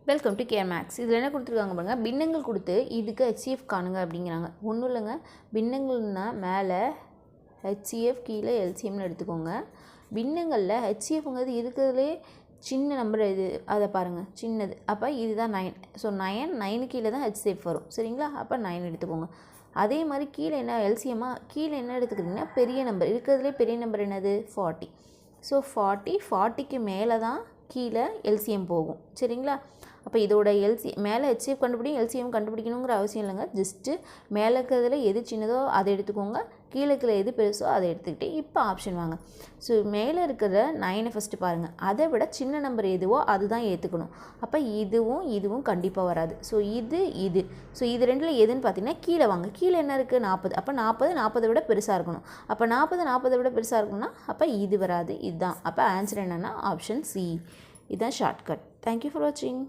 Welcome to care maths. இதில் என்ன கொடுத்துருக்காங்க பாருங்கள், பின்னங்கள் கொடுத்து இதுக்கு ஹெச்சிஎஃப் காணுங்க அப்படிங்கிறாங்க. ஒன்றும் இல்லைங்க, பின்னங்கள்னா மேலே ஹெச்சிஎஃப் கீழே எல்சிஎம்னு எடுத்துக்கோங்க. பின்னங்களில் ஹெச்சிஎஃப்ங்கிறது இருக்கிறதுலே சின்ன நம்பர் இது, அதை பாருங்கள் சின்னது. அப்போ இதுதான் 9. ஸோ 9 கீழே தான் ஹெச்சிஎஃப் வரும். சரிங்களா? அப்போ 9 எடுத்துக்கோங்க. அதே மாதிரி கீழே என்ன எல்சிஎம்மாக கீழே என்ன எடுத்துக்கிட்டிங்கன்னா பெரிய நம்பர் இருக்கிறதுலே பெரிய நம்பர் என்னது 40. ஸோ 40க்கு மேலே தான் கீழே எல்சிஎம் போகும். சரிங்களா? அப்போ இதோட மேலே ஹெச்சிஎஃப் கண்டுபிடிக்கும், எல்சிஎம் கண்டுபிடிக்கணுங்கிற அவசியம் இல்லைங்க. ஜஸ்ட்டு மேலே இருக்கிறதுல எது சின்னதோ அதை எடுத்துக்கோங்க, கீழே இருக்கிற எது பெருசோ அதை எடுத்துக்கிட்டு இப்போ ஆப்ஷன் வாங்க. ஸோ மேலே இருக்கிற 9 ஃபஸ்ட்டு பாருங்கள், அதை விட சின்ன நம்பர் எதுவோ அதுதான் ஏற்றுக்கணும். அப்போ இதுவும் கண்டிப்பாக வராது. ஸோ ஸோ இது ரெண்டில் எதுன்னு பார்த்தீங்கன்னா கீழே வாங்க. கீழே என்ன இருக்குது 40. அப்போ 40 விட பெருசாக இருக்கணும். அப்போ 40 விட பெருசாக இருக்கணும்னா அப்போ இது வராது, இதுதான். அப்போ ஆன்சர் என்னென்னா ஆப்ஷன் சி. இதுதான் ஷார்ட்கட். தேங்க்யூ ஃபார் வாட்சிங்.